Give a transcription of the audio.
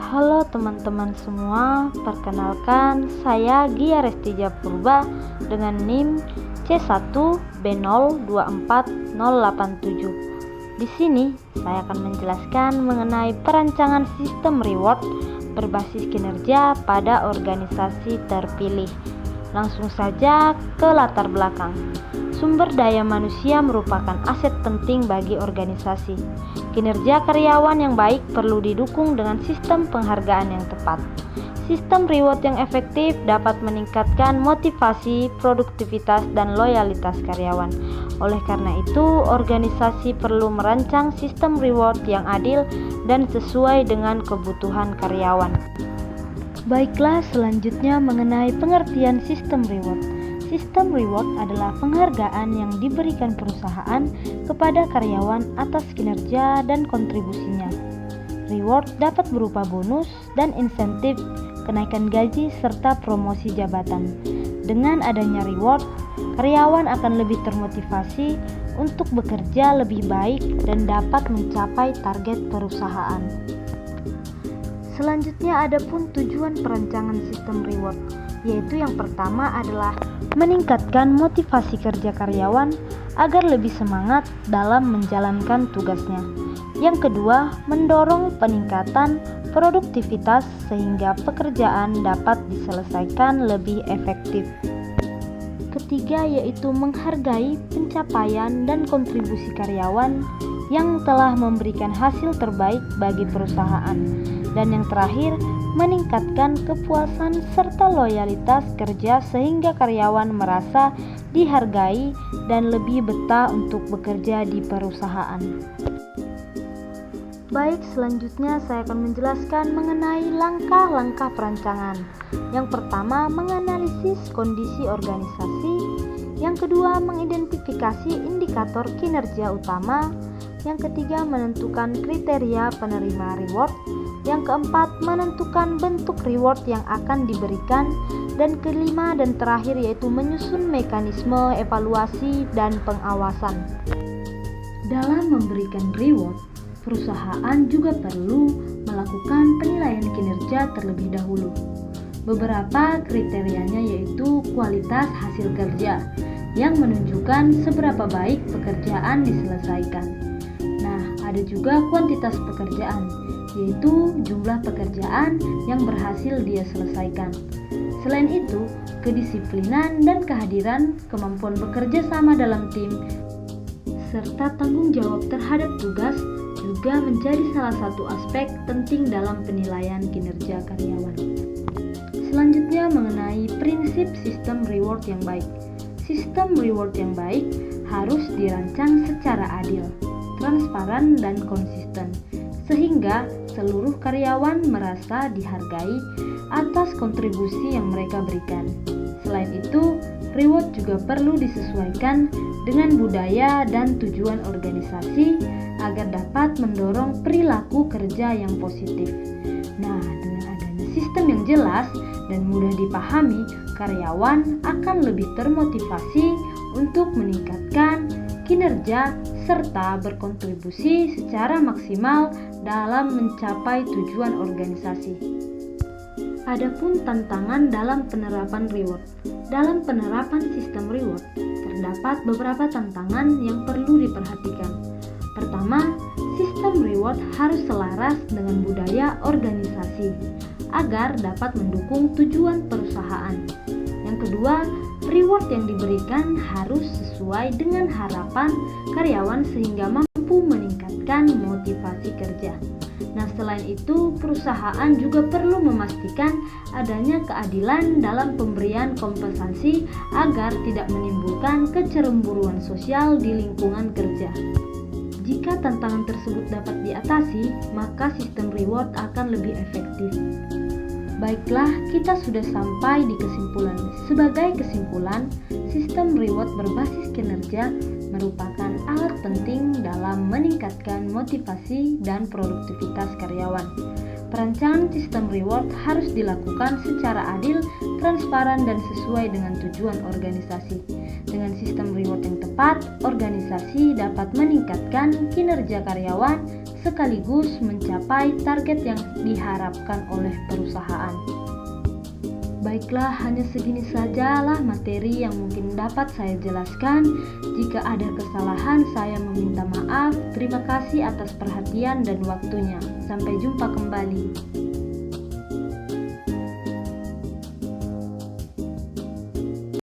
Halo teman-teman semua, perkenalkan saya Gia Restija Purba dengan NIM C1B024087. Di sini saya akan menjelaskan mengenai perancangan sistem reward berbasis kinerja pada organisasi terpilih. Langsung saja ke latar belakang. Sumber daya manusia merupakan aset penting bagi organisasi. Kinerja karyawan yang baik perlu didukung dengan sistem penghargaan yang tepat. Sistem reward yang efektif dapat meningkatkan motivasi, produktivitas, dan loyalitas karyawan. Oleh karena itu, organisasi perlu merancang sistem reward yang adil dan sesuai dengan kebutuhan karyawan. Baiklah, selanjutnya mengenai pengertian sistem reward. Sistem reward adalah penghargaan yang diberikan perusahaan kepada karyawan atas kinerja dan kontribusinya. Reward dapat berupa bonus dan insentif, kenaikan gaji, serta promosi jabatan. Dengan adanya reward, karyawan akan lebih termotivasi untuk bekerja lebih baik dan dapat mencapai target perusahaan. Selanjutnya ada pun tujuan perancangan sistem reward, yaitu yang pertama adalah meningkatkan motivasi kerja karyawan agar lebih semangat dalam menjalankan tugasnya. Yang kedua, mendorong peningkatan produktivitas sehingga pekerjaan dapat diselesaikan lebih efektif. Ketiga, yaitu menghargai pencapaian dan kontribusi karyawan yang telah memberikan hasil terbaik bagi perusahaan. Dan yang terakhir, meningkatkan kepuasan serta loyalitas kerja sehingga karyawan merasa dihargai dan lebih betah untuk bekerja di perusahaan. Baik, selanjutnya saya akan menjelaskan mengenai langkah-langkah perancangan. Yang pertama, menganalisis kondisi organisasi. Yang kedua, mengidentifikasi indikator kinerja utama. Yang ketiga, menentukan kriteria penerima reward. Yang keempat, menentukan bentuk reward yang akan diberikan. Dan kelima dan terakhir yaitu menyusun mekanisme evaluasi dan pengawasan. Dalam memberikan reward, perusahaan juga perlu melakukan penilaian kinerja terlebih dahulu. Beberapa kriterianya yaitu kualitas hasil kerja yang menunjukkan seberapa baik pekerjaan diselesaikan. Nah, ada juga kuantitas pekerjaan, yaitu jumlah pekerjaan yang berhasil dia selesaikan. Selain itu, kedisiplinan dan kehadiran, kemampuan bekerja sama dalam tim, serta tanggung jawab terhadap tugas juga menjadi salah satu aspek penting dalam penilaian kinerja karyawan. Selanjutnya mengenai prinsip sistem reward yang baik. Sistem reward yang baik harus dirancang secara adil, transparan, dan konsisten, sehingga seluruh karyawan merasa dihargai atas kontribusi yang mereka berikan. Selain itu, reward juga perlu disesuaikan dengan budaya dan tujuan organisasi agar dapat mendorong perilaku kerja yang positif. Nah, dengan adanya sistem yang jelas dan mudah dipahami, karyawan akan lebih termotivasi untuk meningkatkan kinerja serta berkontribusi secara maksimal dalam mencapai tujuan organisasi. Adapun tantangan dalam penerapan reward. Dalam penerapan sistem reward, terdapat beberapa tantangan yang perlu diperhatikan. Pertama, sistem reward harus selaras dengan budaya organisasi agar dapat mendukung tujuan perusahaan. Yang kedua, reward yang diberikan harus sesuai dengan harapan karyawan sehingga mampu meningkatkan motivasi kerja. Nah, selain itu, perusahaan juga perlu memastikan adanya keadilan dalam pemberian kompensasi agar tidak menimbulkan kecemburuan sosial di lingkungan kerja. Jika tantangan tersebut dapat diatasi, maka sistem reward akan lebih efektif. Baiklah, kita sudah sampai di kesimpulan. Sebagai kesimpulan, sistem reward berbasis kinerja merupakan alat penting dalam meningkatkan motivasi dan produktivitas karyawan. Perancangan sistem reward harus dilakukan secara adil, transparan, dan sesuai dengan tujuan organisasi. Dengan sistem reward yang tepat, organisasi dapat meningkatkan kinerja karyawan sekaligus mencapai target yang diharapkan oleh perusahaan. Baiklah, hanya segini sajalah materi yang mungkin dapat saya jelaskan. Jika ada kesalahan, saya meminta maaf. Terima kasih atas perhatian dan waktunya. Sampai jumpa kembali.